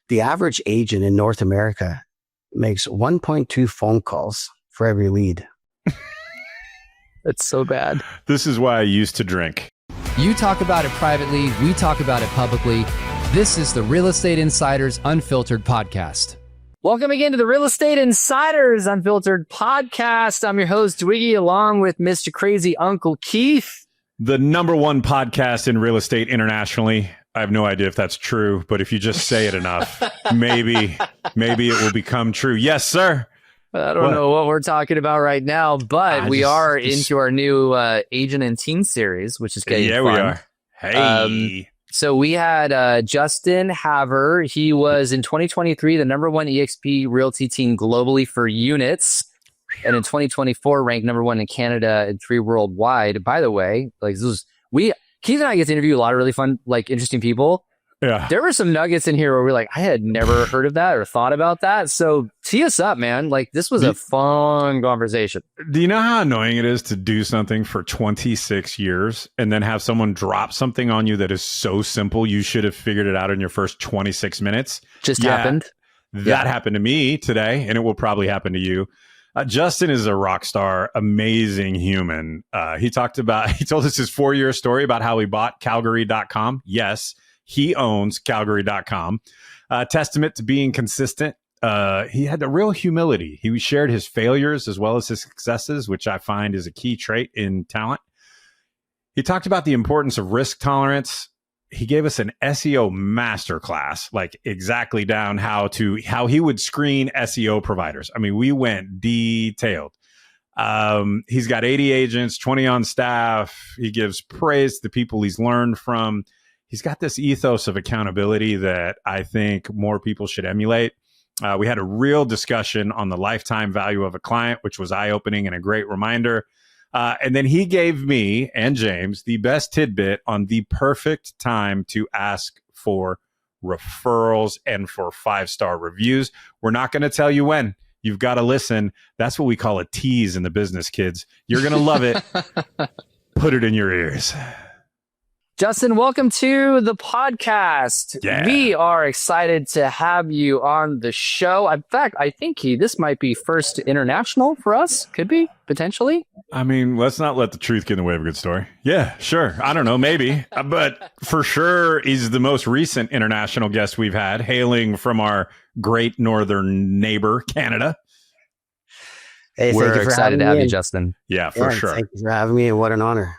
the average agent in North America makes 1.2 phone calls for every lead. That's so bad. This is why I used to drink. You talk about it privately, we talk about it publicly. This is the Real Estate Insiders Unfiltered podcast. Welcome again to the Real Estate Insiders Unfiltered podcast. I'm your host, Dwiggy, along with Mr. Crazy Uncle Keith. The number one podcast in real estate internationally. I have no idea if that's true, but if you just say it enough, maybe it will become true. Yes, sir. I don't know what we're talking about right now, but we are into our new agent and team series, which is getting fun. We are. Hey. So we had Justin Havre. He was in 2023 the number one EXP Realty team globally for units, and in 2024 ranked number one in Canada and 3 worldwide. By the way, like Keith and I get to interview a lot of really fun, like interesting people. Yeah. There were some nuggets in here where we're like, I had never heard of that or thought about that. So tee us up, man. Like, this was a fun conversation. Do you know how annoying it is to do something for 26 years and then have someone drop something on you that is so simple you should have figured it out in your first 26 minutes? Just happened. That happened to me today, and it will probably happen to you. Justin is a rock star, amazing human. He told us his 4-year story about how he bought Calgary.com. Yes. He owns Calgary.com. Testament to being consistent. He had the real humility. He shared his failures as well as his successes, which I find is a key trait in talent. He talked about the importance of risk tolerance. He gave us an SEO masterclass, like exactly down how he would screen SEO providers. I mean, we went detailed. He's got 80 agents, 20 on staff. He gives praise to the people he's learned from. He's got this ethos of accountability that I think more people should emulate. We had a real discussion on the lifetime value of a client, which was eye-opening and a great reminder. And then he gave me and James the best tidbit on the perfect time to ask for referrals and for 5-star reviews. We're not going to tell you when. You've got to listen. That's what we call a tease in the business, kids. You're going to love it. Put it in your ears. Justin, welcome to the podcast. Yeah. We are excited to have you on the show. In fact, I think this might be first international for us. Could be, potentially. I mean, let's not let the truth get in the way of a good story. Yeah, sure. I don't know, maybe. But for sure, he's the most recent international guest we've had, hailing from our great northern neighbor, Canada. Hey, We're excited to have you, Justin. Yeah, for sure. Thank you for having me, and what an honor.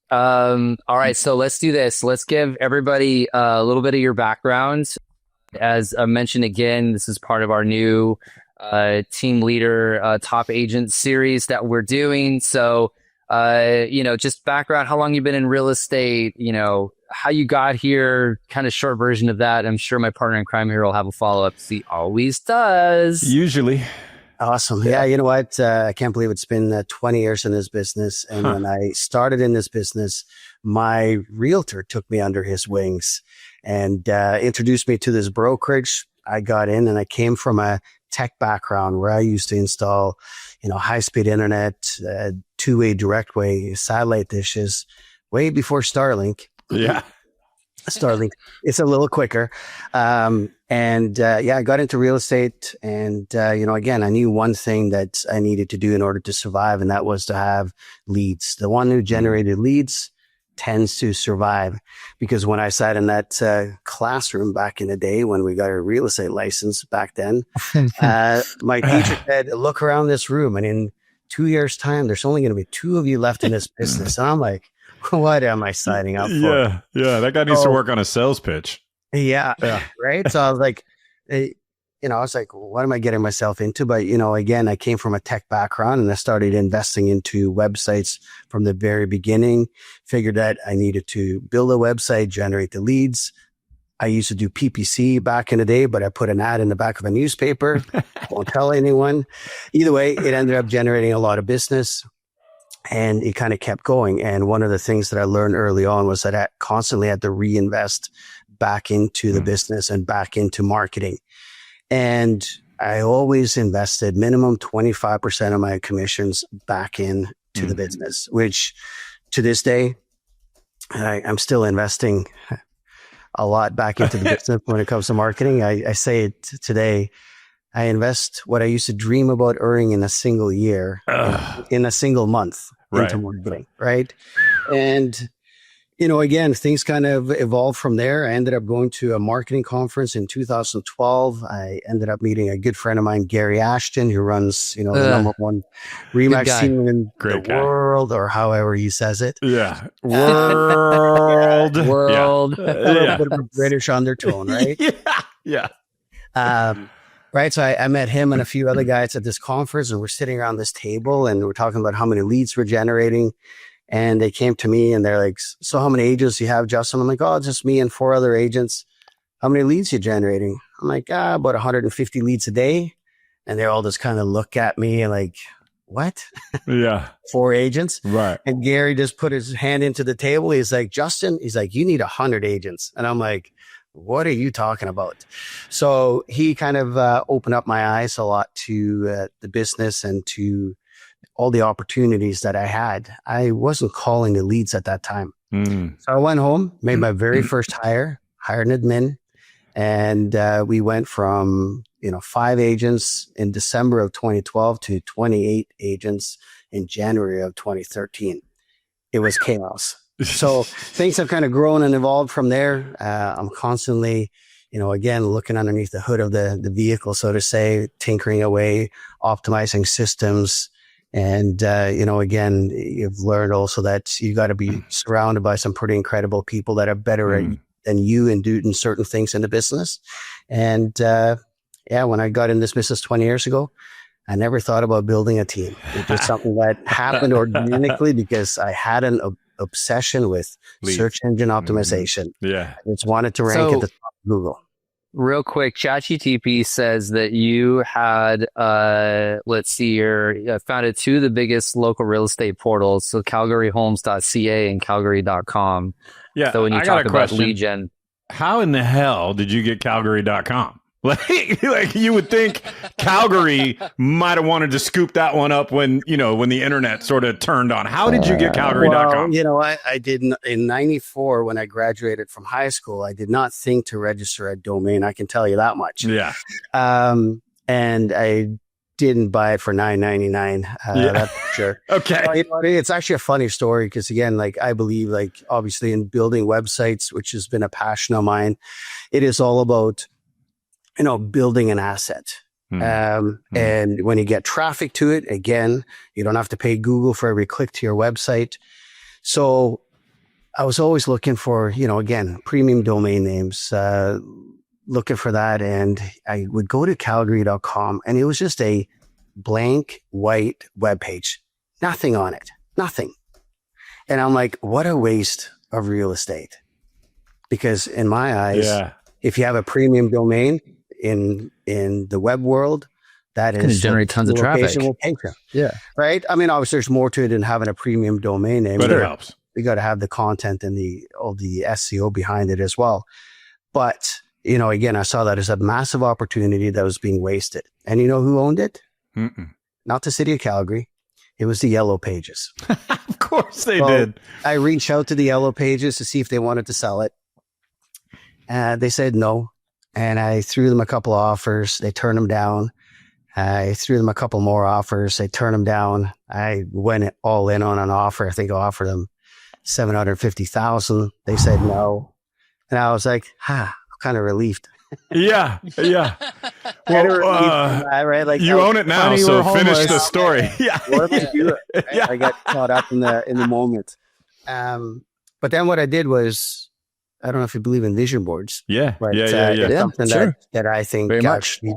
All right, so let's do this. Let's give everybody a little bit of your background. As I mentioned again, this is part of our new team leader top agent series that we're doing. So, just background, how long you've been in real estate, how you got here, kind of short version of that. I'm sure my partner in crime here will have a follow-up. He always does. Usually. Awesome. Yeah, you know what? I can't believe it's been 20 years in this business. And when I started in this business, my realtor took me under his wings and introduced me to this brokerage. I got in, and I came from a tech background where I used to install, high-speed internet, two-way, direct-way satellite dishes way before Starlink. Yeah. Starlink. It's a little quicker. I got into real estate, and, again, I knew one thing that I needed to do in order to survive, and that was to have leads. The one who generated leads tends to survive, because when I sat in that classroom back in the day when we got a real estate license back then, my teacher said, look around this room, and in 2 years' time, there's only going to be 2 of you left in this business. And I'm like, what am I signing up for? Yeah. That guy needs to work on a sales pitch. Yeah. Right. So I was like, what am I getting myself into? But, again, I came from a tech background, and I started investing into websites from the very beginning, figured that I needed to build a website, generate the leads. I used to do PPC back in the day, but I put an ad in the back of a newspaper. Won't tell anyone. Either way, it ended up generating a lot of business. And it kind of kept going. And one of the things that I learned early on was that I constantly had to reinvest back into the business and back into marketing. And I always invested minimum 25% of my commissions back into the business, which to this day, I'm still investing a lot back into the business when it comes to marketing. I say it today. I invest what I used to dream about earning in a single year, in a single month into marketing, right? And, again, things kind of evolved from there. I ended up going to a marketing conference in 2012. I ended up meeting a good friend of mine, Gary Ashton, who runs, the number one Remax team in the world, or however he says it. Yeah. World. World. A little bit of a British undertone, right? Yeah. Right. So I met him and a few other guys at this conference, and we're sitting around this table and we're talking about how many leads we're generating. And they came to me and they're like, so how many agents do you have, Justin? I'm like, oh, just me and 4 other agents. How many leads are you generating? I'm like, about 150 leads a day. And they all just kind of look at me and like, what? Yeah. 4 agents. Right. And Gary just put his hand into the table. He's like, Justin, he's like, you need 100 agents. And I'm like, what are you talking about? So he kind of opened up my eyes a lot to the business and to all the opportunities that I had. I wasn't calling the leads at that time. So I went home, made my very first hire, hired an admin, and we went from 5 agents in December of 2012 to 28 agents in January of 2013. It was chaos. So things have kind of grown and evolved from there. I'm constantly, again, looking underneath the hood of the vehicle, so to say, tinkering away, optimizing systems. And, again, you've learned also that you got to be surrounded by some pretty incredible people that are better than you and doing certain things in the business. And, when I got in this business 20 years ago, I never thought about building a team. It was something that happened organically because I had an obsession with search engine optimization. Yeah. I just wanted to rank at the top of Google. Real quick, ChatGTP says that you had, founded 2 of the biggest local real estate portals, so calgaryhomes.ca and calgary.com. Yeah. So when you talk about lead gen, how in the hell did you get calgary.com? Like you would think Calgary might have wanted to scoop that one up when the internet sort of turned on. How did you get Calgary.com? Well, I didn't in 94 when I graduated from high school. I did not think to register a domain. I can tell you that much. Yeah. And I didn't buy it for $9.99. That's for sure. Okay. It's actually a funny story because again, I believe obviously in building websites, which has been a passion of mine, it is all about building an asset. And when you get traffic to it, again, you don't have to pay Google for every click to your website. So I was always looking for, again, premium domain names, looking for that. And I would go to calgary.com and it was just a blank white webpage, nothing on it, nothing. And I'm like, what a waste of real estate. Because in my eyes, if you have a premium domain, in the web world, that is going to generate tons of traffic. Will pay you. Yeah. Right. I mean, obviously there's more to it than having a premium domain name, but it helps. You got to have the content and all the SEO behind it as well. But, again, I saw that as a massive opportunity that was being wasted. And you know who owned it? Not the city of Calgary. It was the Yellow Pages. Of course they did. I reached out to the Yellow Pages to see if they wanted to sell it. They said no. And I threw them a couple of offers. They turned them down. I threw them a couple more offers. They turned them down. I went all in on an offer. I think I offered them $750,000. They said no. And I was like, I'm kind of relieved. Yeah. Well, right? you own it now, so finish the story. Yeah. Right? I got caught up in the moment. But then what I did was, I don't know if you believe in vision boards. Yeah. Right. Yeah. It's something that I think actually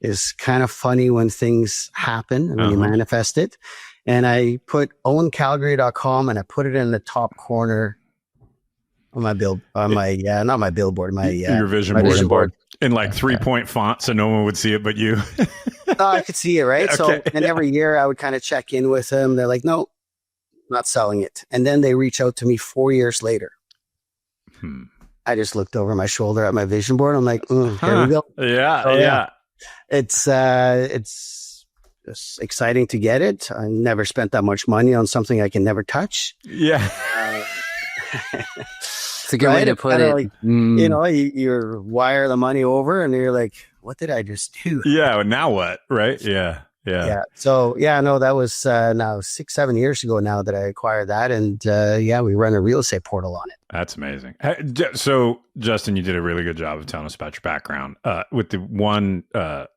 is kind of funny when things happen and you manifest it. And I put owncalgary.com and I put it in the top corner on my your vision board in 3-point font so no one would see it but you. No, I could see it, right? Okay. So, and every year I would kind of check in with them. They're like, no, not selling it. And then they reach out to me 4 years later. I just looked over my shoulder at my vision board. I'm like, here we go. Yeah. It's exciting to get it. I never spent that much money on something I can never touch. Yeah. It's a good way to put it. Like, you wire the money over and you're like, what did I just do? Yeah. Now what? Right. Yeah. So no, that was now 6-7 years ago now that I acquired that. And we run a real estate portal on it. That's amazing. So Justin, you did a really good job of telling us about your background with the one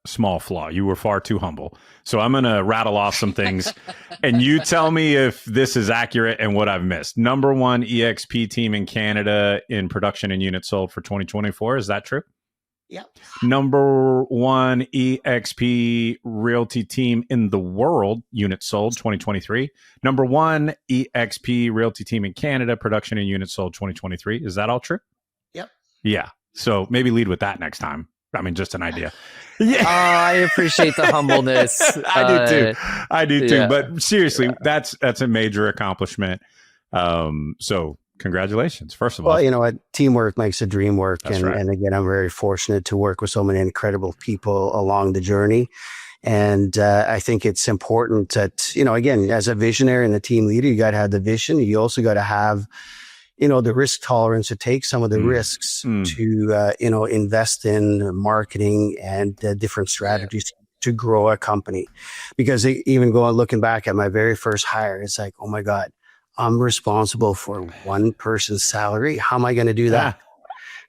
small flaw. You were far too humble. So I'm going to rattle off some things and you tell me if this is accurate and what I've missed. Number one EXP team in Canada in production and units sold for 2024. Is that true? Yeah. Number one EXP Realty team in the world, units sold 2023. Number one EXP Realty team in Canada, production and units sold 2023. Is that all true? Yep. Yeah. So maybe lead with that next time. I mean, just an idea. Yeah. I appreciate the humbleness. I do too. Yeah. But seriously, that's a major accomplishment. So congratulations, first of all. Well, you know what? Teamwork makes the dream work. That's and, right. and again, I'm very fortunate to work with so many incredible people along the journey. And I think it's important that, again, as a visionary and a team leader, you got to have the vision. You also got to have, the risk tolerance to take some of the risks to, invest in marketing and different strategies to grow a company. Because even looking back at my very first hire, it's like, oh my God, I'm responsible for one person's salary. How am I going to do that?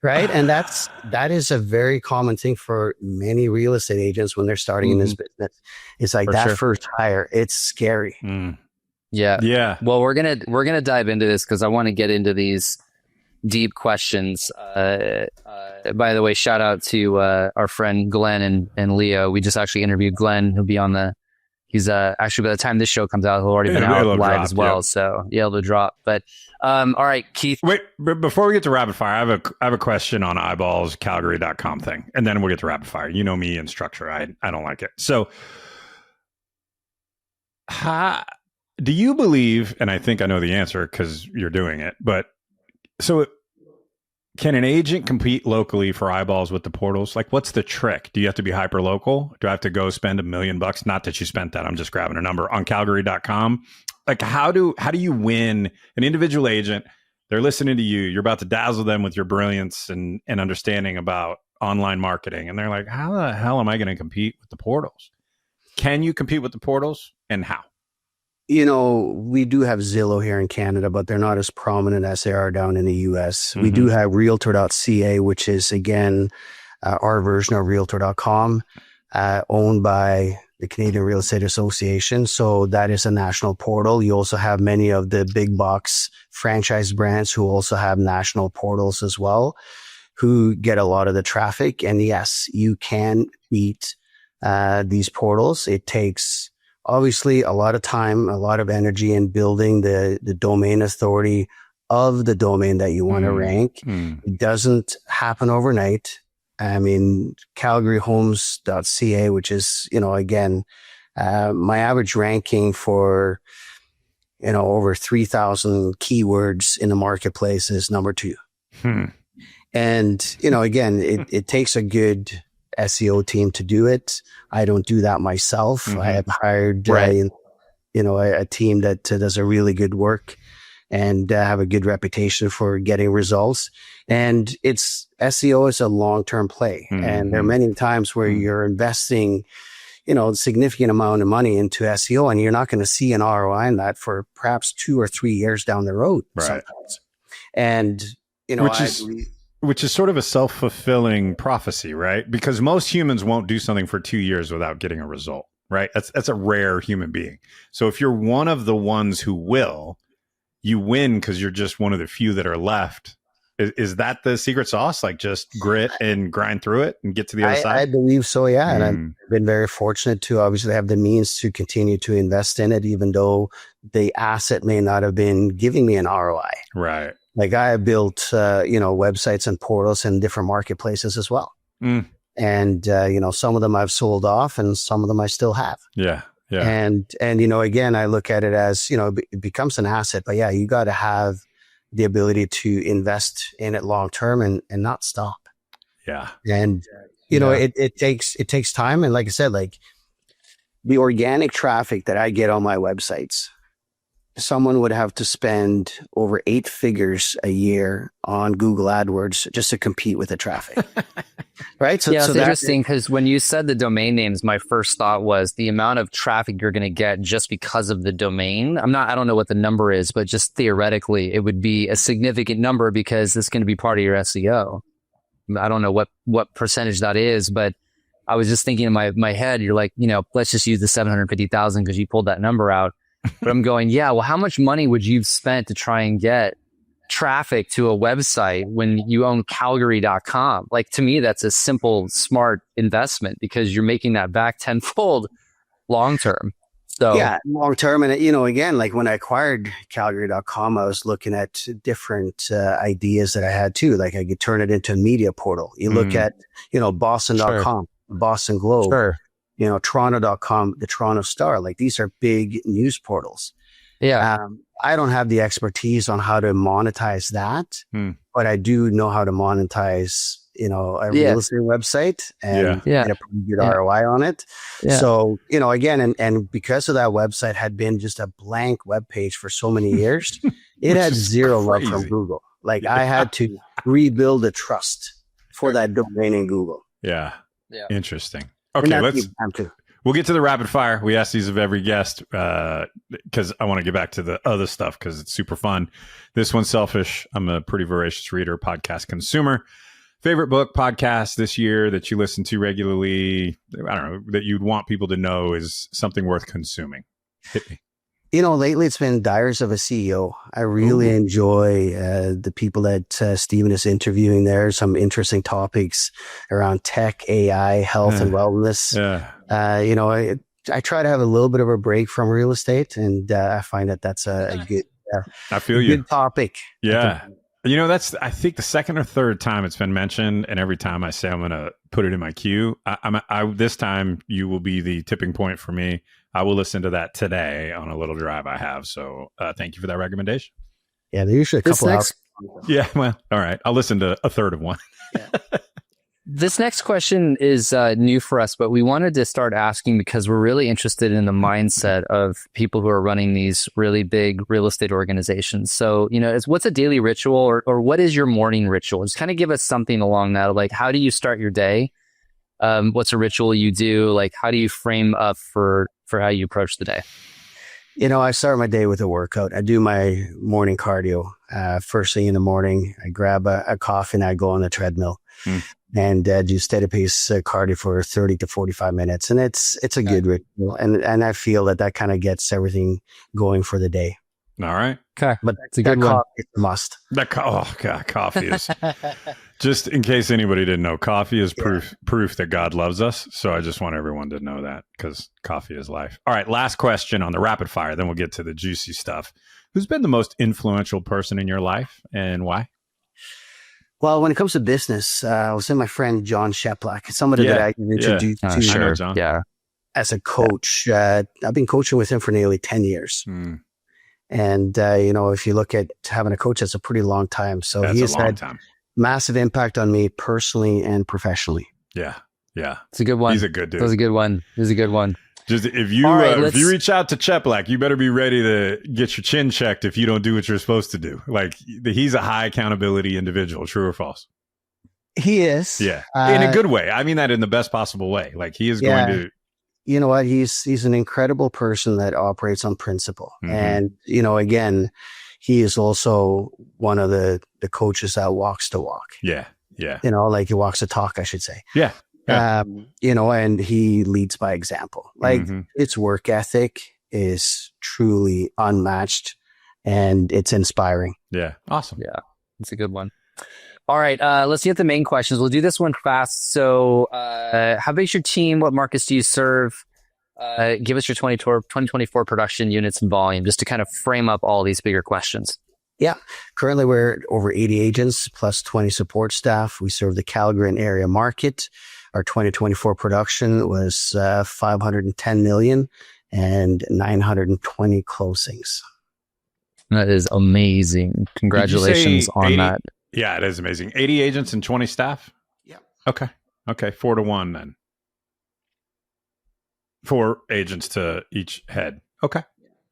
Right. And that is a very common thing for many real estate agents when they're starting in this business. It's like first hire. It's scary. Yeah. Yeah. Well, we're going to dive into this because I want to get into these deep questions. By the way, shout out to our friend Glenn and Leo. We just actually interviewed Glenn. He'll be on he's actually, by the time this show comes out, he'll already been out live as well. Yep. So it'll drop. But all right, Keith. Wait, before we get to rapid fire, I have a question on Eyeballs Calgary.com thing, and then we'll get to rapid fire. You know me and structure. I don't like it. So do you believe, and I think I know the answer because you're doing it, but so can an agent compete locally for eyeballs with the portals? Like, what's the trick? Do you have to be hyper local? Do I have to go spend $1 million? Not that you spent that. I'm just grabbing a number on Calgary.com. Like, how do you win an individual agent? They're listening to you. You're about to dazzle them with your brilliance and understanding about online marketing. And they're like, how the hell am I going to compete with the portals? Can you compete with the portals and how? We do have Zillow here in Canada, but they're not as prominent as they are down in the US. We do have realtor.ca, which is, again, our version of realtor.com, owned by the Canadian Real Estate Association. So that is a national portal. You also have many of the big box franchise brands who also have national portals as well, who get a lot of the traffic. And yes, you can beat these portals. It takes obviously a lot of time, a lot of energy in building the domain authority of the domain that you want to rank. It doesn't happen overnight. I mean, calgaryhomes.ca, which is, again, my average ranking for, over 3,000 keywords in the marketplace is number 2. And, again, it takes a good SEO team to do it. I don't do that myself. I have hired, a team that does a really good work and have a good reputation for getting results. And SEO is a long-term play. And there are many times where you're investing, a significant amount of money into SEO and you're not going to see an ROI in that for perhaps 2 or 3 years down the road. Right. Sometimes. And, which is sort of a self-fulfilling prophecy, right? Because most humans won't do something for 2 years without getting a result, right? That's a rare human being. So if you're one of the ones who will, you win because you're just one of the few that are left. Is that the secret sauce? Like just grit and grind through it and get to the other side? I believe so, yeah. And I've been very fortunate to obviously have the means to continue to invest in it, even though the asset may not have been giving me an ROI. Right. Like I built, websites and portals in different marketplaces as well. And, some of them I've sold off and some of them I still have. Yeah. Yeah. And, again, I look at it as, it becomes an asset, but yeah, you got to have the ability to invest in it long term and not stop. Yeah. And, it takes time. And like I said, like the organic traffic that I get on my websites, someone would have to spend over 8 figures a year on Google AdWords just to compete with the traffic. Right. Yeah, it's interesting because when you said the domain names, my first thought was the amount of traffic you're going to get just because of the domain. I don't know what the number is, but just theoretically, it would be a significant number because it's going to be part of your SEO. I don't know what percentage that is, but I was just thinking in my head, you're like, let's just use the 750,000 because you pulled that number out. But I'm going, yeah, well, how much money would you have spent to try and get traffic to a website when you own Calgary.com? Like, to me, that's a simple, smart investment because you're making that back tenfold long term. So yeah, long term. And, again, like when I acquired Calgary.com, I was looking at different ideas that I had too. Like I could turn it into a media portal. You look at, Boston.com, Boston Globe. Sure. Toronto.com, the Toronto Star, like these are big news portals. Yeah. I don't have the expertise on how to monetize that, but I do know how to monetize, a real estate website and get a pretty good ROI on it. Yeah. So, again, and because of that website had been just a blank web page for so many years, it had zero love from Google. Like I had to rebuild the trust for that domain in Google. Yeah. Interesting. Okay, we'll get to the rapid fire. We ask these of every guest because I want to get back to the other stuff because it's super fun. This one's selfish. I'm a pretty voracious reader, podcast consumer. Favorite book, podcast this year that you listen to regularly, I don't know, that you'd want people to know is something worth consuming. Hit me. Lately it's been Diaries of a CEO. I really enjoy the people that Stephen is interviewing there. Some interesting topics around tech, AI, health, and wellness. I try to have a little bit of a break from real estate, and I find that that's a good, I feel you. Good topic. Yeah. That's, I think, the second or third time it's been mentioned, and every time I say I'm going to put it in my queue, this time you will be the tipping point for me. I will listen to that today on a little drive I have. So thank you for that recommendation. Yeah, they're usually a couple hours. Yeah, well, all right. I'll listen to a third of one. This next question is new for us, but we wanted to start asking because we're really interested in the mindset of people who are running these really big real estate organizations. So, what's a daily ritual or what is your morning ritual? Just kind of give us something along that. Like, how do you start your day? What's a ritual you do? Like, how do you frame up for how you approach the day? I start my day with a workout. I do my morning cardio. First thing in the morning, I grab a coffee and I go on the treadmill. And do steady pace cardio for 30 to 45 minutes. And it's a good ritual. And I feel that kind of gets everything going for the day. All right. Okay. But that's a good one. It's a must. Coffee is, just in case anybody didn't know, coffee is proof that God loves us. So I just want everyone to know that because coffee is life. All right. Last question on the rapid fire. Then we'll get to the juicy stuff. Who's been the most influential person in your life and why? Well, when it comes to business, I was with my friend John Sheplak, somebody that I can introduce to know John. As a coach. I've been coaching with him for nearly 10 years. And, if you look at having a coach, that's a pretty long time. So he's had massive impact on me personally and professionally. Yeah. It's a good one. He's a good dude. It was a good one. Just if you reach out to Cheplak, you better be ready to get your chin checked if you don't do what you're supposed to do. Like he's a high accountability individual. True or false? He is. Yeah, in a good way. I mean that in the best possible way. Like he is going to. You know what? He's an incredible person that operates on principle, and again, he is also one of the coaches that walks the walk. Yeah. Like he walks the talk, I should say. Yeah. And he leads by example. Like its work ethic is truly unmatched and it's inspiring. Yeah. Awesome. Yeah. It's a good one. All right. Let's get the main questions. We'll do this one fast. So, how big is your team? What markets do you serve? Give us your 2024 production units and volume just to kind of frame up all these bigger questions. Yeah. Currently, we're over 80 agents plus 20 support staff. We serve the Calgary and area market. Our 2024 production was 510 million and 920 closings. That is amazing. Congratulations on that. Yeah, it is amazing. 80 agents and 20 staff? Yeah. Okay. 4-1 then. 4 agents to each head. Okay.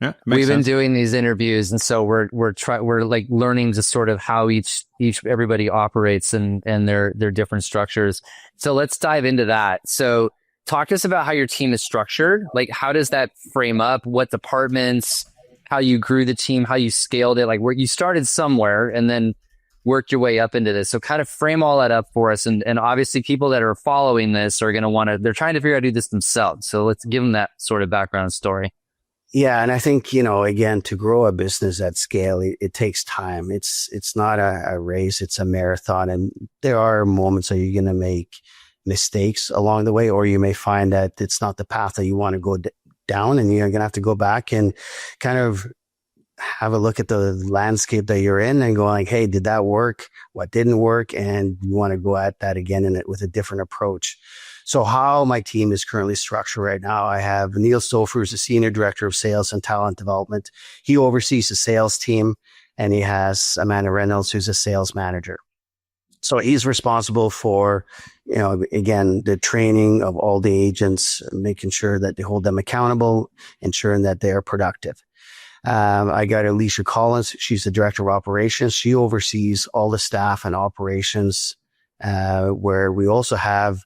We've been sense. doing these interviews, and so we're like learning to sort of how everybody operates and their different structures. So let's dive into that. So talk to us about how your team is structured. Like, how does that frame up? What departments? How you grew the team? How you scaled it? Like, where you started somewhere and then worked your way up into this. So kind of frame all that up for us. And obviously people that are following this are going to they're trying to figure out how to do this themselves. So let's give them that sort of background story. Yeah. And I think, again, to grow a business at scale, it takes time. It's not a race, it's a marathon. And there are moments that you're going to make mistakes along the way, or you may find that it's not the path that you want to go down, and you're going to have to go back and kind of have a look at the landscape that you're in and go like, hey, did that work? What didn't work? And you want to go at that again with a different approach. So how my team is currently structured right now, I have Neil Stouffer, who's the Senior Director of Sales and Talent Development. He oversees the sales team, and he has Amanda Reynolds, who's a sales manager. So he's responsible for, again, the training of all the agents, making sure that they hold them accountable, ensuring that they are productive. I got Alicia Collins. She's the Director of Operations. She oversees all the staff and operations, where we also have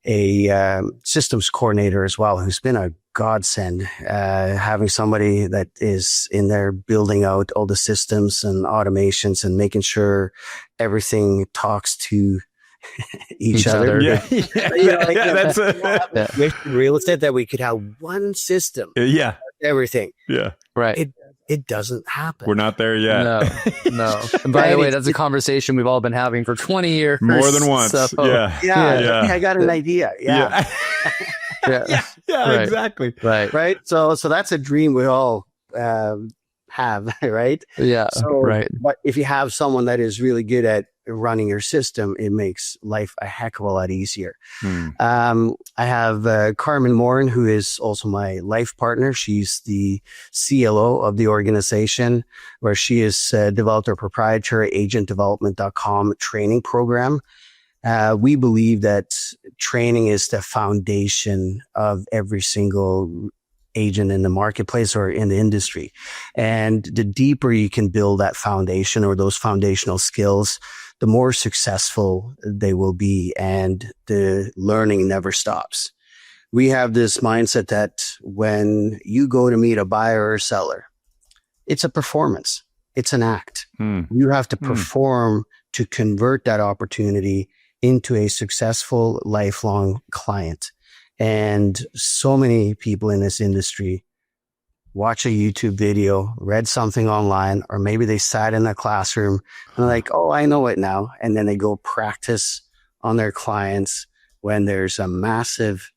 a systems coordinator as well, who's been a godsend, having somebody that is in there building out all the systems and automations and making sure everything talks to each other. Yeah. That's real estate, that we could have one system. Yeah. Everything. Yeah. Right. It doesn't happen. We're not there yet. No. And by the way, that's a conversation we've all been having for 20 years. More than once. So, Yeah. I got an idea. Yeah. Yeah. Right. Exactly. Right. So that's a dream we all have, right? Yeah. So, right. But if you have someone that is really good at running your system, it makes life a heck of a lot easier. I have Carmen Morin, who is also my life partner. She's the CLO of the organization, where she has developed our proprietary agentdevelopment.com training program. We believe that training is the foundation of every single agent in the marketplace or in the industry. And the deeper you can build that foundation or those foundational skills, the more successful they will be, and the learning never stops. We have this mindset that when you go to meet a buyer or seller, it's a performance. It's an act. You have to perform to convert that opportunity into a successful lifelong client. And so many people in this industry watch a YouTube video, read something online, or maybe they sat in a classroom and they're like, oh, I know it now. And then they go practice on their clients when there's a massive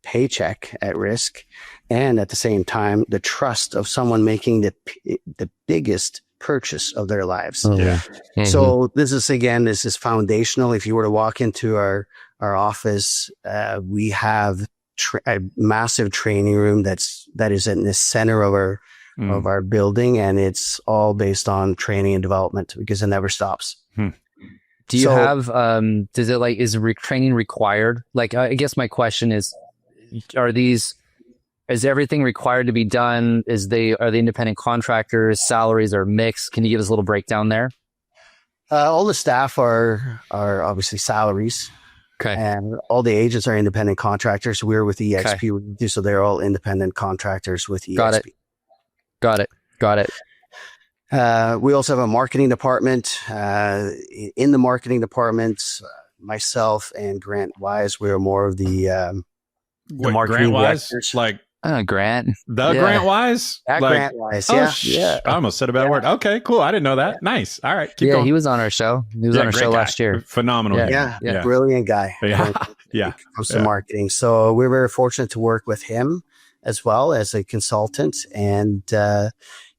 paycheck at risk. And at the same time, the trust of someone making the biggest purchase of their lives. Yeah. So this is foundational. If you were to walk into our office, we have a massive training room that is in the center of our building, and it's all based on training and development because it never stops. Do you have is training required? Like, I guess my question is everything required to be done? Are they independent contractors? Salaries are mixed? Can you give us a little breakdown there? All the staff are obviously salaries. Okay. And all the agents are independent contractors. We're with EXP, okay. So they're all independent contractors with EXP. Got it. We also have a marketing department. In the marketing department, myself and Grant Wise, we're more of the marketing Grant Wise, directors. like Grant. Grant Wise? Grant Wise, yeah. Yeah. I almost said a bad word. Okay, cool. I didn't know that. Nice. All right, keep going. He was on our show. He was on our show last year. Phenomenal. Yeah. Brilliant guy. Yeah. When it comes to marketing. So we're very fortunate to work with him as well as a consultant. And, the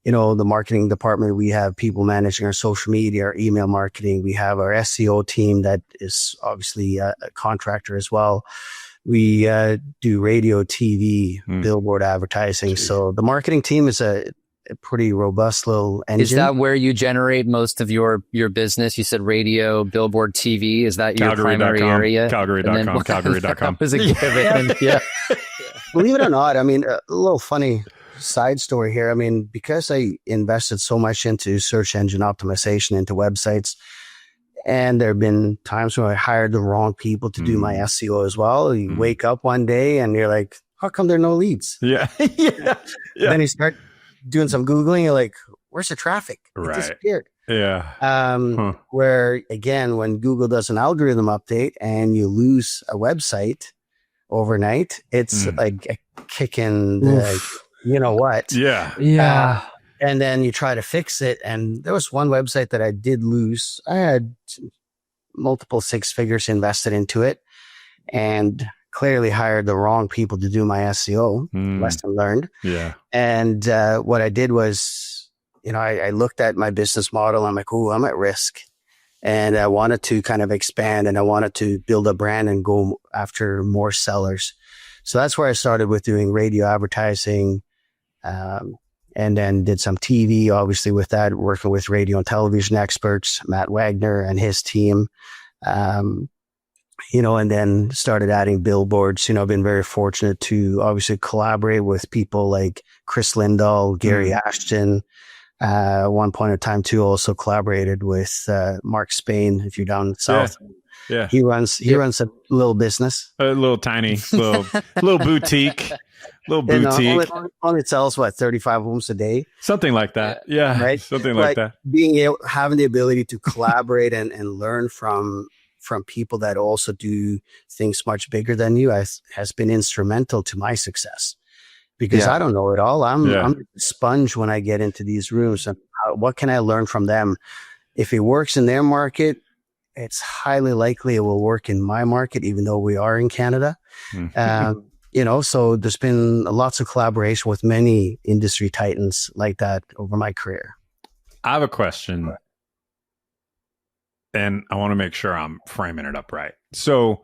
marketing department, we have people managing our social media, our email marketing. We have our SEO team that is obviously a contractor as well. We do radio, TV, billboard advertising. So the marketing team is a pretty robust little engine. Is that where you generate most of your business? You said radio, billboard, TV. Is that your primary area? Calgary.com. That was a given. Yeah. Believe it or not, I mean, a little funny side story here. I mean, because I invested so much into search engine optimization, into websites, and there have been times when I hired the wrong people to do my SEO as well. You wake up one day and you're like, how come there are no leads? Yeah. Yeah. Then you start doing some Googling, you're like, where's the traffic? It Right. disappeared. Yeah. Where again, when Google does an algorithm update and you lose a website overnight, it's like a kick in the, you know what? Yeah. And then you try to fix it. And there was one website that I did lose. I had multiple six figures invested into it and clearly hired the wrong people to do my SEO. Lesson learned. Yeah. And what I did was, you know, I looked at my business model. I'm like, oh, I'm at risk. And I wanted to kind of expand and I wanted to build a brand and go after more sellers. So that's where I started with doing radio advertising, and then did some TV, obviously with that, working with radio and television experts, Matt Wagner and his team, you know, and then started adding billboards. You know, I've been very fortunate to obviously collaborate with people like Chris Lindahl, Gary Ashton. At one point in time too, also collaborated with Mark Spain. If you're down south, he runs a little business, a little tiny, little boutique, only sells 35 homes a day, something like that. Yeah, right, something like that. Having the ability to collaborate and learn from people that also do things much bigger than you has been instrumental to my success. Because I don't know it all. I'm a sponge when I get into these rooms. And what can I learn from them? If it works in their market, it's highly likely it will work in my market, even though we are in Canada. You know, so there's been lots of collaboration with many industry titans like that over my career. I have a question, and I want to make sure I'm framing it up right. So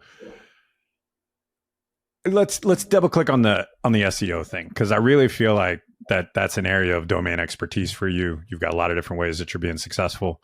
let's double click on the SEO thing, because I really feel like that's an area of domain expertise for you. You've got a lot of different ways that you're being successful.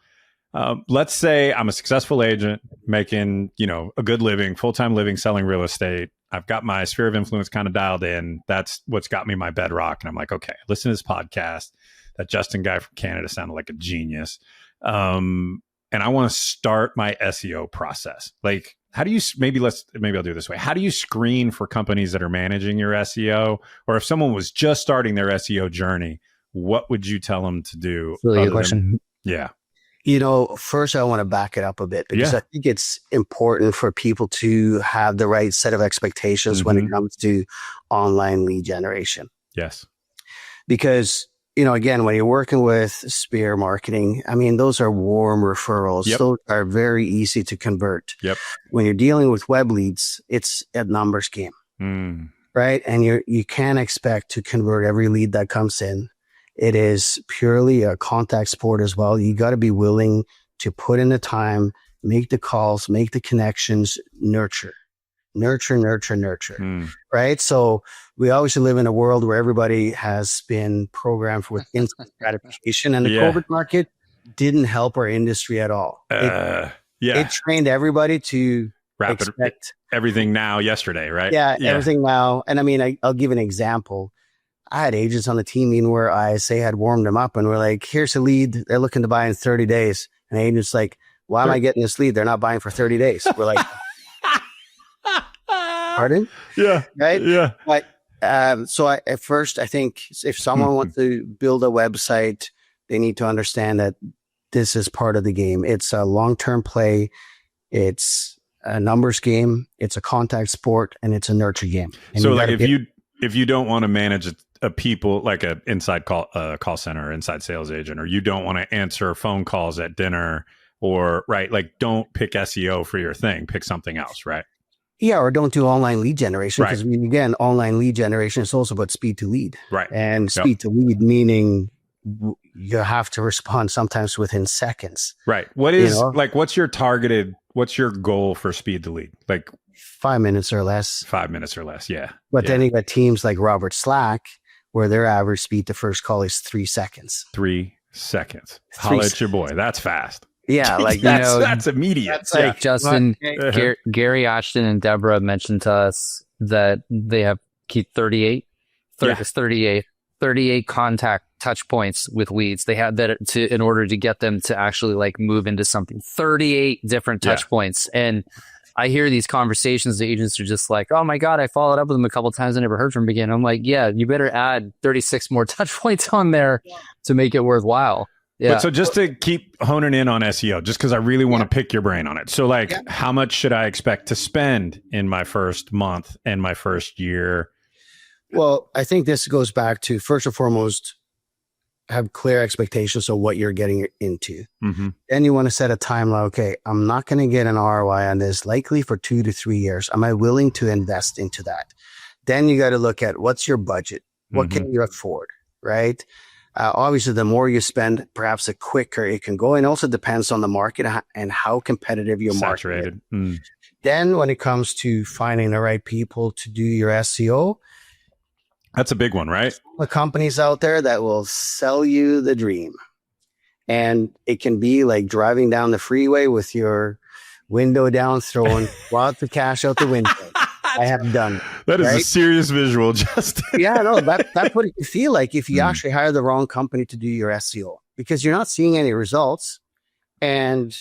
Let's say I'm a successful agent making, you know, a good living, full-time living, selling real estate. I've got my sphere of influence kind of dialed in. That's what's got me my bedrock. And I'm like, okay, listen to this podcast. That Justin guy from Canada sounded like a genius. And I want to start my SEO process. Like, how do you, maybe I'll do it this way. How do you screen for companies that are managing your SEO? Or if someone was just starting their SEO journey, what would you tell them to do? Really good question. You know, first I want to back it up a bit, because I think it's important for people to have the right set of expectations when it comes to online lead generation. Yes. Because, you know, again, when you're working with spear marketing, I mean, those are warm referrals. Those are very easy to convert. When you're dealing with web leads, it's a numbers game, right? And you can't expect to convert every lead that comes in. It is purely a contact sport as well. You got to be willing to put in the time, make the calls, make the connections, nurture, right? So we obviously live in a world where everybody has been programmed with instant gratification, and the COVID market didn't help our industry at all. It trained everybody to expect everything now yesterday, right? Everything now. And I mean, I'll give an example. I had agents on the team meeting where ISA had warmed them up and we're like, here's a lead. They're looking to buy in 30 days. And the agent's like, why am I getting this lead? They're not buying for 30 days. We're like, pardon? Yeah. Right? Yeah. But, so at first, I think if someone wants to build a website, they need to understand that this is part of the game. It's a long-term play. It's a numbers game. It's a contact sport, and it's a nurture game. And so like if you don't want to manage a people like an inside call center or inside sales agent, or you don't want to answer phone calls at dinner, or like don't pick SEO for your thing, pick something else, right? Yeah, or don't do online lead generation, because again, online lead generation is also about speed to lead, right? And speed to lead meaning you have to respond sometimes within seconds, right? What is like what's your goal for speed to lead? Like 5 minutes or less. 5 minutes or less, yeah. But then you got teams like Robert Slack, where their average speed to first call is 3 seconds. 3 seconds. Holla at your boy. That's fast. Yeah, like that's immediate. That's like Justin, Gary Ashton and Deborah mentioned to us that they have keep 38. 38. 38 contact touch points with leads. They had that in order to get them to actually like move into something. 38 different touch points. And I hear these conversations, the agents are just like, oh my God, I followed up with them a couple of times. I never heard from them again. I'm like, yeah, you better add 36 more touch points on there to make it worthwhile. Yeah. But so just to keep honing in on SEO, just because I really want to pick your brain on it. So like, how much should I expect to spend in my first month and my first year? Well, I think this goes back to, first and foremost, have clear expectations of what you're getting into. Mm-hmm. Then you want to set a timeline. Okay, I'm not going to get an ROI on this likely for 2 to 3 years. Am I willing to invest into that? Then you got to look at what's your budget? What can you afford, right? Obviously, the more you spend, perhaps the quicker it can go. And also depends on the market and how competitive your market is. Then when it comes to finding the right people to do your SEO, that's a big one, right? The companies out there that will sell you the dream. And it can be like driving down the freeway with your window down, throwing lots of cash out the window. I have done it. That is a serious visual, Justin. Yeah, no, that's what it feel like if you actually hire the wrong company to do your SEO, because you're not seeing any results. And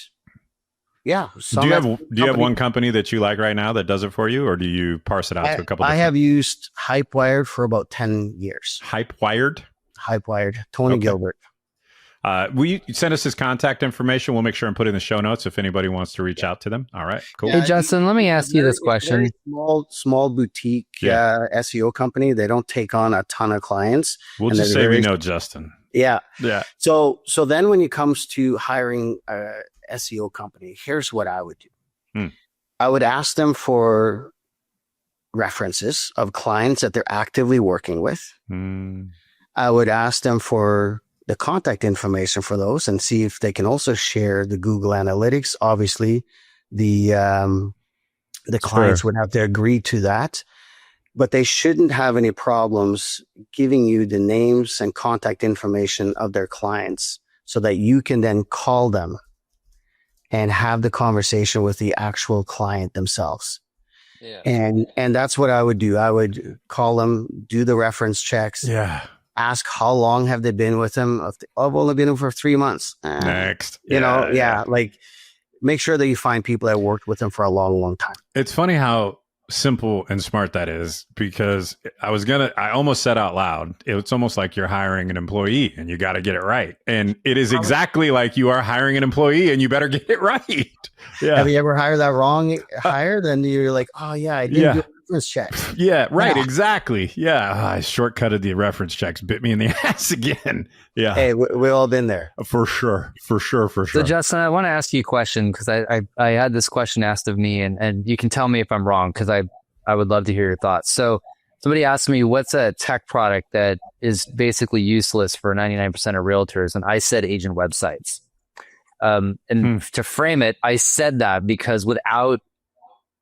yeah. Do you have one company that you like right now that does it for you, or do you parse it out to a couple? I have used Hypewired for about 10 years. Hypewired? Hypewired. Tony Gilbert. Will you send us his contact information? We'll make sure and put it in the show notes if anybody wants to reach out to them. All right, cool. Hey, Justin, let me ask you this question. Small boutique SEO company. They don't take on a ton of clients. We'll just say we know Justin. Yeah. Yeah. So then when it comes to hiring a SEO company, here's what I would do. I would ask them for references of clients that they're actively working with. I would ask them for the contact information for those and see if they can also share the Google Analytics. Obviously, the clients would have to agree to that, but they shouldn't have any problems giving you the names and contact information of their clients so that you can then call them and have the conversation with the actual client themselves. Yeah. And that's what I would do. I would call them, do the reference checks. Yeah. Ask how long have they been with them. I've only been with them for 3 months. Next. Like make sure that you find people that worked with them for a long, long time. It's funny how simple and smart that is, because I almost said out loud, it's almost like you're hiring an employee and you got to get it right. And it is exactly like you are hiring an employee and you better get it right. Yeah. Have you ever hired that wrong hire? Then you're like, oh yeah, I didn't do a reference check. Yeah, right. Yeah. Exactly. Yeah. I shortcutted the reference checks, bit me in the ass again. Yeah. Hey, we've all been there. For sure. So Justin, I want to ask you a question, because I had this question asked of me, and you can tell me if I'm wrong, because I would love to hear your thoughts. So somebody asked me, what's a tech product that is basically useless for 99% of realtors? And I said agent websites. To frame it, I said that because without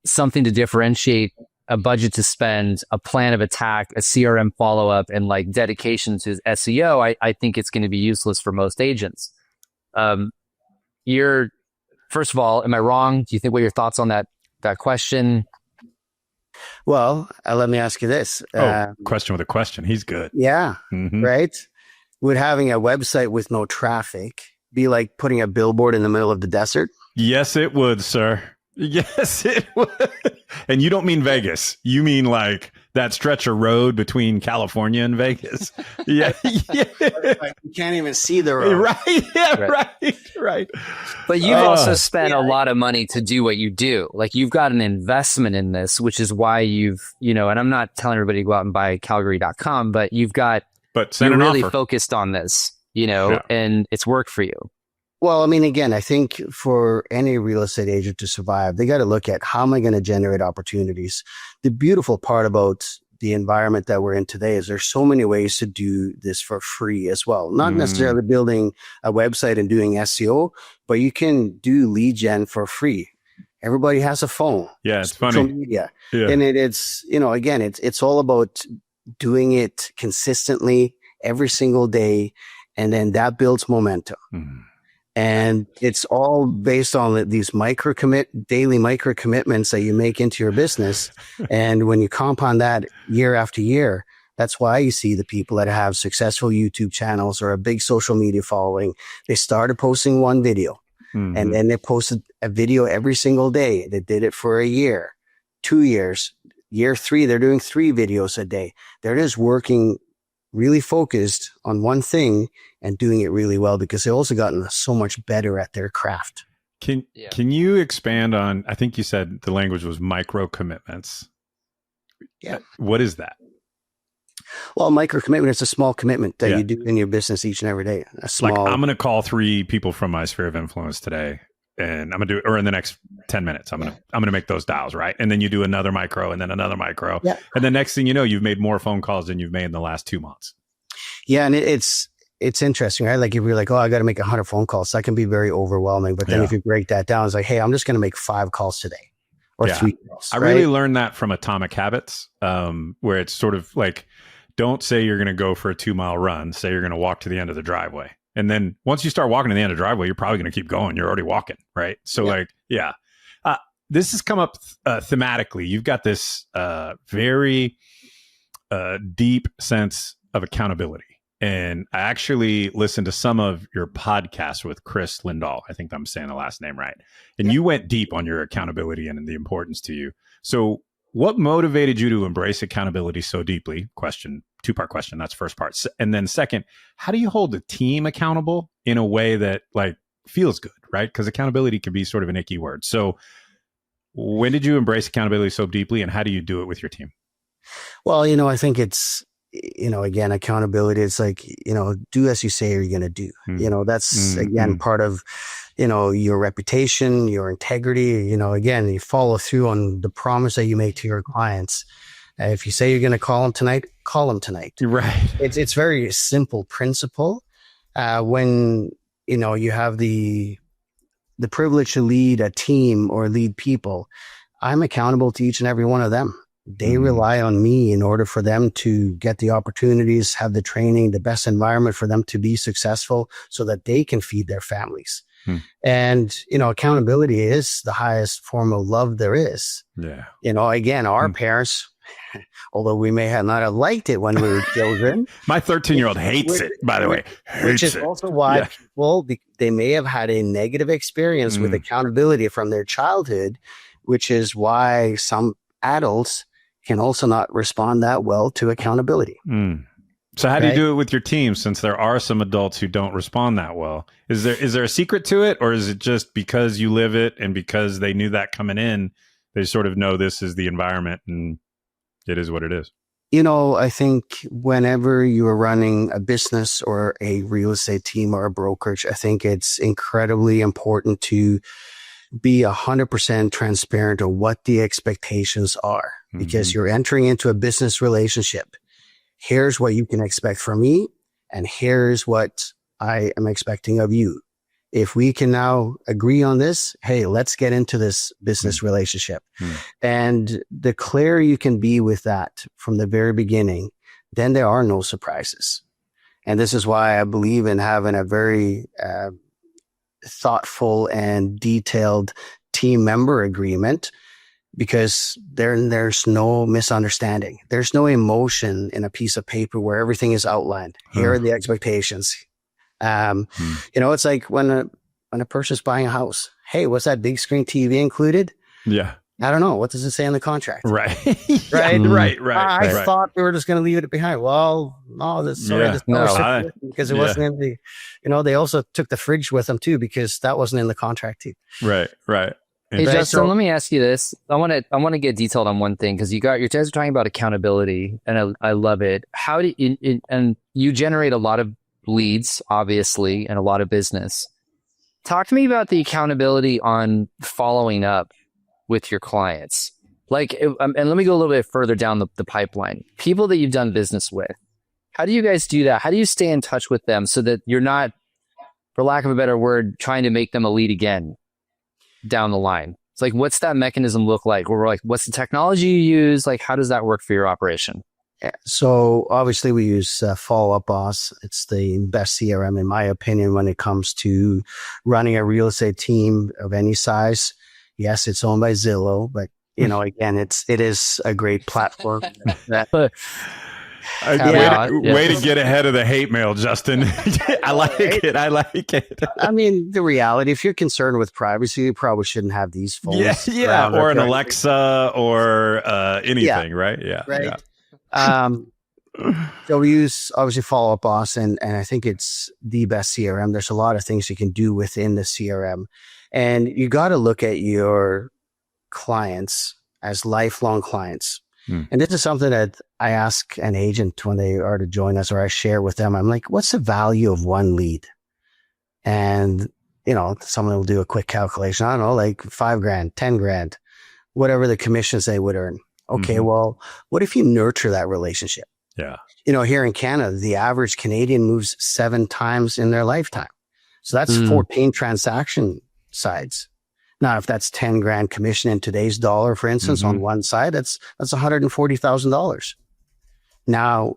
something to differentiate, a budget to spend, a plan of attack, a CRM follow-up, and like dedication to SEO, I think it's going to be useless for most agents. First of all, am I wrong? Do you think, what are your thoughts on that question? Well, let me ask you this. Question with a question. He's good. Yeah. Right. Would having a website with no traffic be like putting a billboard in the middle of the desert? Yes, it would, sir. Yes, it would. And you don't mean Vegas. You mean like that stretch of road between California and Vegas. Yeah. You can't even see the road. Right. Yeah, right. But you've also spent a lot of money to do what you do. Like, you've got an investment in this, which is why you've, and I'm not telling everybody to go out and buy Calgary.com, but you're really focused on this, and it's worked for you. Well, I mean, again, I think for any real estate agent to survive, they got to look at, how am I going to generate opportunities? The beautiful part about the environment that we're in today is there's so many ways to do this for free as well. Not necessarily building a website and doing SEO, but you can do lead gen for free. Everybody has a phone. Yeah, it's social funny. Media. Yeah. And it's, again, it's all about doing it consistently every single day. And then that builds momentum. And it's all based on these daily micro commitments that you make into your business. And when you compound that year after year, That's why you see the people that have successful YouTube channels or a big social media following. They started posting one video and then they posted a video every single day. They did it for a year, 2 years. Year 3, they're doing 3 videos a day. They're just working really focused on one thing and doing it really well because they've also gotten so much better at their craft. Can you expand on, I think you said the language was micro commitments. Yeah. What is that? Well, micro commitment is a small commitment that you do in your business each and every day. A small, like, I'm going to call 3 people from my sphere of influence today, and I'm going to do it, or in the next 10 minutes, I'm going to make those dials, right? And then you do another micro and then another micro. Yeah. And the next thing you know, you've made more phone calls than you've made in the last 2 months. Yeah. And it's interesting, right? Like if you're like, oh, I got to make 100 phone calls, that can be very overwhelming. But then if you break that down, it's like, hey, I'm just going to make 5 calls today or 3 calls. I really learned that from Atomic Habits, where it's sort of like, don't say you're going to go for a 2-mile run. Say you're going to walk to the end of the driveway. And then once you start walking to the end of the driveway, you're probably going to keep going. You're already walking, right? So this has come up thematically. You've got this very deep sense of accountability. And I actually listened to some of your podcasts with Chris Lindahl. I think I'm saying the last name right. And you went deep on your accountability and the importance to you. So what motivated you to embrace accountability so deeply? Two-part question. That's first part. And then second, how do you hold the team accountable in a way that like feels good, right? Because accountability can be sort of an icky word. So when did you embrace accountability so deeply, and how do you do it with your team? Well, I think it's, again, accountability. It's like, do as you say you're going to do. That's again, part of, your reputation, your integrity, again, you follow through on the promise that you make to your clients. If you say you're going to call them tonight, call them tonight. Right. It's very simple principle. When, you have the privilege to lead a team or lead people, I'm accountable to each and every one of them. They rely on me in order for them to get the opportunities, have the training, the best environment for them to be successful so that they can feed their families. And, accountability is the highest form of love there is. Yeah. Again, our parents, although we may not have liked it when we were children. My 13-year-old hates it, by the way. Which is also why people, they may have had a negative experience with accountability from their childhood, which is why some adults can also not respond that well to accountability. So how do you do it with your team, since there are some adults who don't respond that well? Is there a secret to it, or is it just because you live it and because they knew that coming in, they sort of know this is the environment and it is what it is? I think whenever you are running a business or a real estate team or a brokerage, I think it's incredibly important to be 100% transparent on what the expectations are, because you're entering into a business relationship. Here's what you can expect from me, and here's what I am expecting of you. If we can now agree on this, hey, let's get into this business relationship. And the clearer you can be with that from the very beginning, then there are no surprises. And this is why I believe in having a very thoughtful and detailed team member agreement, because there's no misunderstanding. There's no emotion in a piece of paper where everything is outlined. Here are the expectations. It's like when a person's buying a house. Hey, what's that big screen TV included? Yeah. I don't know. What does it say in the contract? Right. Right. Right. I thought we were just going to leave it behind. Well, no, because it wasn't in the, they also took the fridge with them too, because that wasn't in the contract too. Right. Hey, Justin, let me ask you this. I want to get detailed on one thing, because you guys are talking about accountability, and I love it. How do you, and you generate a lot of leads, obviously, and a lot of business. Talk to me about the accountability on following up with your clients. And let me go a little bit further down the pipeline. People that you've done business with, how do you guys do that? How do you stay in touch with them so that you're not, for lack of a better word, trying to make them a lead again down the line? It's like, what's that mechanism look like? Or like, what's the technology you use? Like, how does that work for your operation? So obviously we use Follow Up Boss. It's the best CRM, in my opinion, when it comes to running a real estate team of any size. Yes, it's owned by Zillow, but again, it is a great platform that Way to get ahead of the hate mail, Justin. I like it. I like it. I mean, the reality, if you're concerned with privacy, you probably shouldn't have these phones. Yeah. Or an Alexa or anything, right? Yeah. Right. Yeah. So we use obviously Follow Up Boss, and I think it's the best CRM. There's a lot of things you can do within the CRM, and you got to look at your clients as lifelong clients. And this is something that I ask an agent when they are to join us, or I share with them. I'm like, what's the value of one lead? And, someone will do a quick calculation. I don't know, like $5,000, $10,000, whatever the commissions they would earn. Okay. Well, what if you nurture that relationship? Yeah. Here in Canada, the average Canadian moves 7 times in their lifetime. So that's 14 transaction sides. Now, if that's $10,000 commission in today's dollar, for instance, on one side, that's $140,000. Now,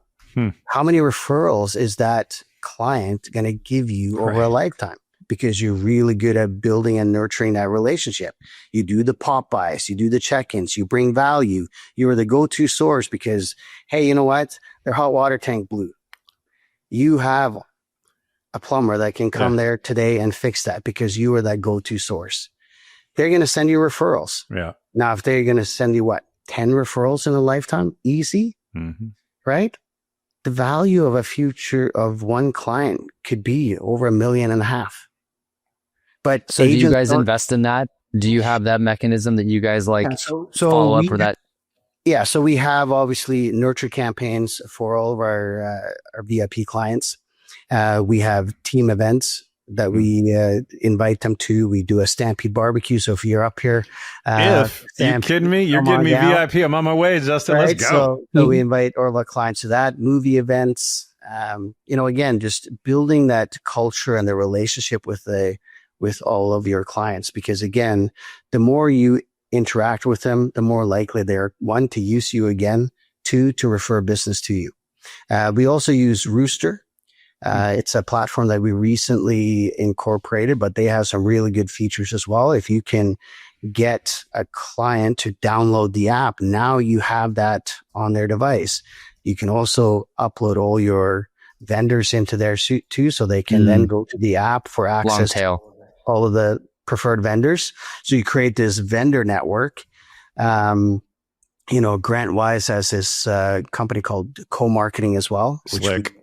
how many referrals is that client going to give you over a lifetime? Because you're really good at building and nurturing that relationship. You do the pop buys, you do the check-ins, you bring value. You are the go-to source because, hey, you know what? Their hot water tank blew. You have a plumber that can come there today and fix that because you are that go-to source. They're going to send you referrals. Yeah. Now, if they're going to send you 10 referrals in a lifetime, easy, right? The value of a future of one client could be over $1.5 million. But so do you guys invest in that? Do you have that mechanism that you guys follow up for that? Yeah. So we have obviously nurture campaigns for all of our VIP clients. We have team events that we invite them to. We do a Stampede barbecue. So if you're up here, you kidding me? You're getting me down. VIP. I'm on my way, Justin. Right? Let's go. So we invite all of our clients to that. Movie events. Again, just building that culture and the relationship with all of your clients. Because again, the more you interact with them, the more likely they're, 1, to use you again, 2, to refer business to you. We also use Rooster. It's a platform that we recently incorporated, but they have some really good features as well. If you can get a client to download the app, now you have that on their device. You can also upload all your vendors into there too, so they can then go to the app for access to all of the preferred vendors. So you create this vendor network. Grant Wise has this company called Co-Marketing as well. Slick.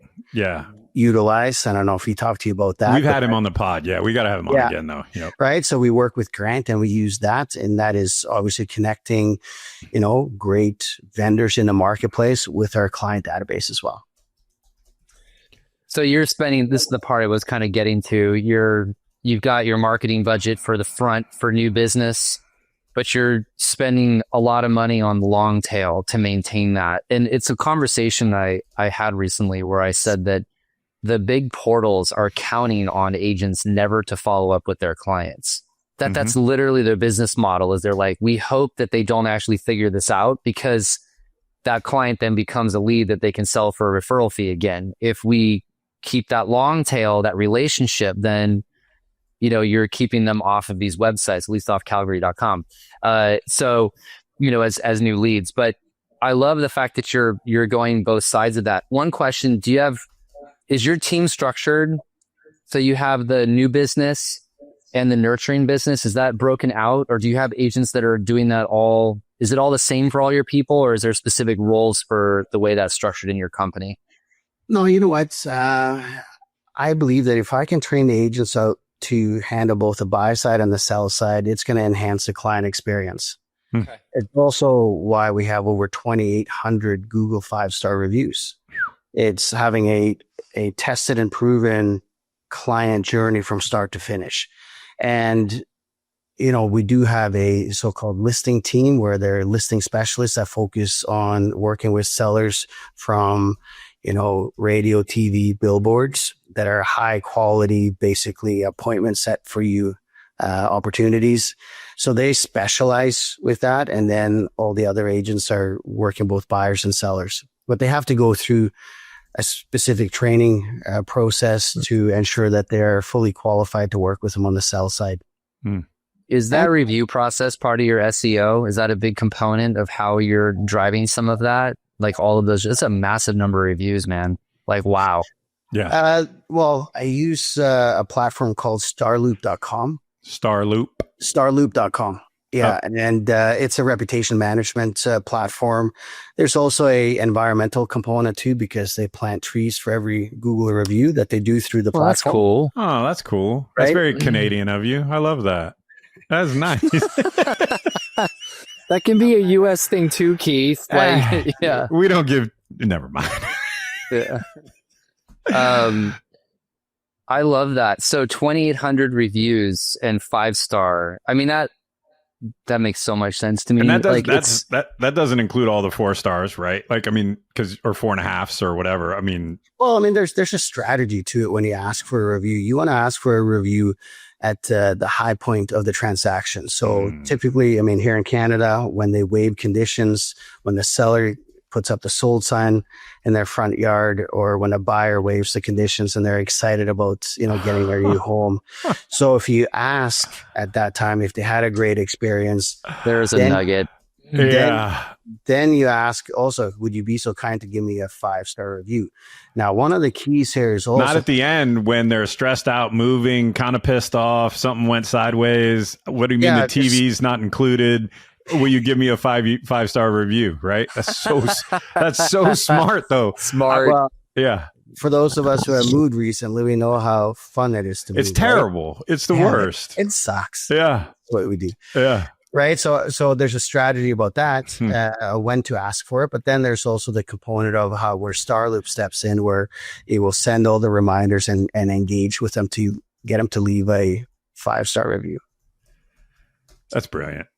Utilize. I don't know if he talked to you about that. We've had him on the pod. Yeah, we got to have him on again though. Yep. Right. So we work with Grant and we use that. And that is obviously connecting, great vendors in the marketplace with our client database as well. So you're spending, this is the part I was kind of getting to. You've got your marketing budget for the front for new business, but you're spending a lot of money on the long tail to maintain that. And it's a conversation I had recently where I said that the big portals are counting on agents never to follow up with their clients. That's literally their business model. Is they're like, we hope that they don't actually figure this out because that client then becomes a lead that they can sell for a referral fee again. If we keep that long tail, that relationship, then you're keeping them off of these websites, at least off Calgary.com. So as new leads. But I love the fact that you're going both sides of that. One question: is your team structured so you have the new business and the nurturing business? Is that broken out, or do you have agents that are doing that all? Is it all the same for all your people, or is there specific roles for the way that's structured in your company? No, you know what? I believe that if I can train the agents out to handle both the buy side and the sell side, it's going to enhance the client experience. Okay. It's also why we have over 2,800 Google 5-star reviews. It's having a tested and proven client journey from start to finish. And, we do have a so-called listing team where they're listing specialists that focus on working with sellers from, radio, TV, billboards that are high quality, basically appointment set for you opportunities. So they specialize with that. And then all the other agents are working both buyers and sellers, but they have to go through a specific training process to ensure that they're fully qualified to work with them on the sell side. Is that review process part of your SEO? Is that a big component of how you're driving some of that? like all of those. It's a massive number of reviews, man. Like, wow. Yeah. Well, I use a platform called starloop.com. Starloop.com. Yeah. And it's a reputation management platform. There's also a environmental component too, because they plant trees for every Google review that they do through the platform. That's cool. Oh, that's cool. That's Right? very Canadian of you. I love that. That's nice. That can be a U.S. thing too, Keith. Like, yeah. We don't give. Never mind. Yeah. I love that. So 2,800 reviews and 5-star. I mean, that makes so much sense to me. And that does, like, that doesn't include all the 4 stars, right? Like, I mean, or 4.5s or whatever. I mean, well, I mean, there's a strategy to it when you ask for a review. You want to ask for a review at the high point of the transaction. So typically, I mean, here in Canada, when they waive conditions, when the seller puts up the sold sign in their front yard, or when a buyer waives the conditions and they're excited about, getting their new home. So if you ask at that time if they had a great experience, there's a nugget. Then you ask also, would you be so kind to give me a 5-star review? Now, one of the keys here is also not at the end when they're stressed out, moving, kind of pissed off, something went sideways. What do you mean the TV's not included? Will you give me a 5-star review? Right? That's so smart, though. Smart. Well, yeah. For those of us who have moved recently, we know how fun it is to move. It's terrible. Right? It's the worst. It sucks. Yeah. That's what we do. Yeah. Right. So there's a strategy about that, when to ask for it. But then there's also the component of where Starloop steps in, where it will send all the reminders and engage with them to get them to leave a 5-star review. That's brilliant.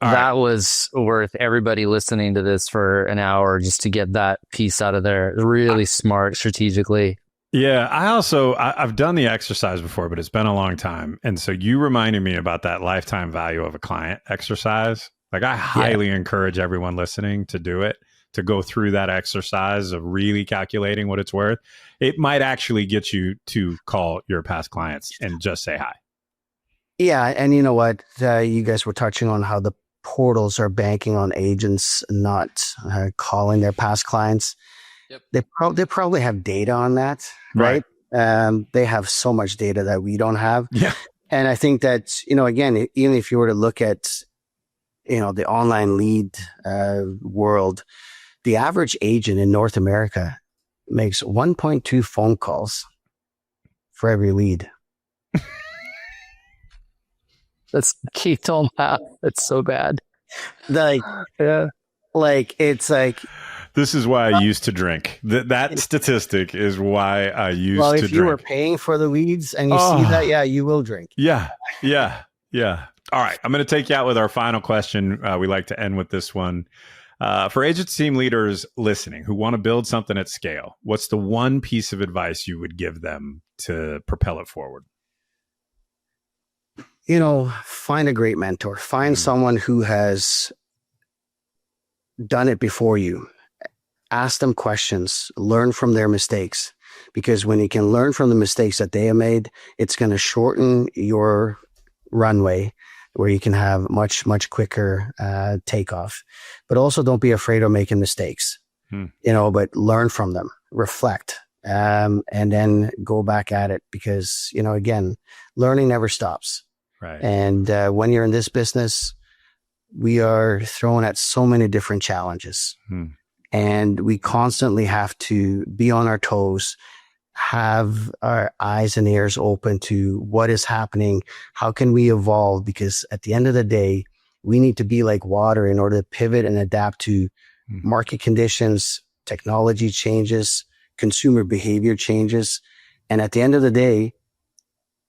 That was worth everybody listening to this for an hour just to get that piece out of there. Really smart strategically. Yeah, I've done the exercise before, but it's been a long time. And so you reminded me about that lifetime value of a client exercise. Like, I highly encourage everyone listening to do it, to go through that exercise of really calculating what it's worth. It might actually get you to call your past clients and just say hi. Yeah. And you know what? You guys were touching on how the portals are banking on agents not calling their past clients. Yep. They probably have data on that, right? They have so much data that we don't have. Yeah. And I think that, again, even if you were to look at, the online lead world, the average agent in North America makes 1.2 phone calls for every lead. That's Keith, don't laugh. It's so bad. It's like, this is why I used to drink. That statistic is why I used to drink. Well, if you were paying for the leads and you see that, you will drink. Yeah. All right. I'm going to take you out with our final question. We like to end with this one. For agent team leaders listening who want to build something at scale, what's the one piece of advice you would give them to propel it forward? Find a great mentor. Find someone who has done it before you. Ask them questions. Learn from their mistakes. Because when you can learn from the mistakes that they have made, it's going to shorten your runway where you can have much, much quicker takeoff. But also don't be afraid of making mistakes, but learn from them, reflect, and then go back at it. Because, again, learning never stops. Right. And when you're in this business, we are thrown at so many different challenges. And we constantly have to be on our toes, have our eyes and ears open to what is happening. How can we evolve? Because at the end of the day, we need to be like water in order to pivot and adapt to market conditions, technology changes, consumer behavior changes. And at the end of the day,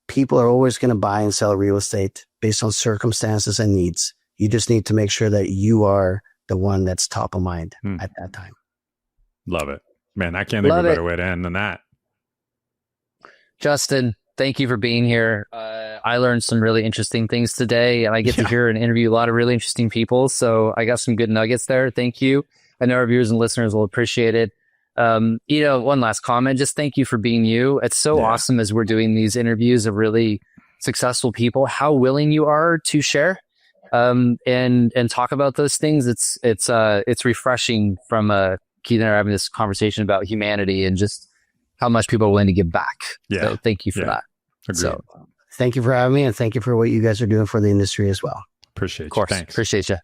people are always going to buy and sell real estate based on circumstances and needs. You just need to make sure that you are the one that's top of mind at that time. Love it. Man, I can't think of a better way to end than that. Justin, thank you for being here. I learned some really interesting things today, and I get to hear and interview a lot of really interesting people. So I got some good nuggets there. Thank you. I know our viewers and listeners will appreciate it. One last comment. Just thank you for being you. It's so awesome as we're doing these interviews of really successful people, how willing you are to share and talk about those things. It's refreshing from a Keith and I are having this conversation about humanity and just how much people are willing to give back. Yeah. So thank you for that. Agreed. So Thank you for having me, and thank you for what you guys are doing for the industry as well. Appreciate of course, you. Thanks. appreciate you.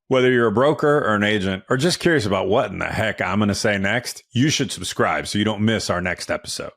Whether you're a broker or an agent or just curious about what in the heck I'm going to say next, you should subscribe so you don't miss our next episode.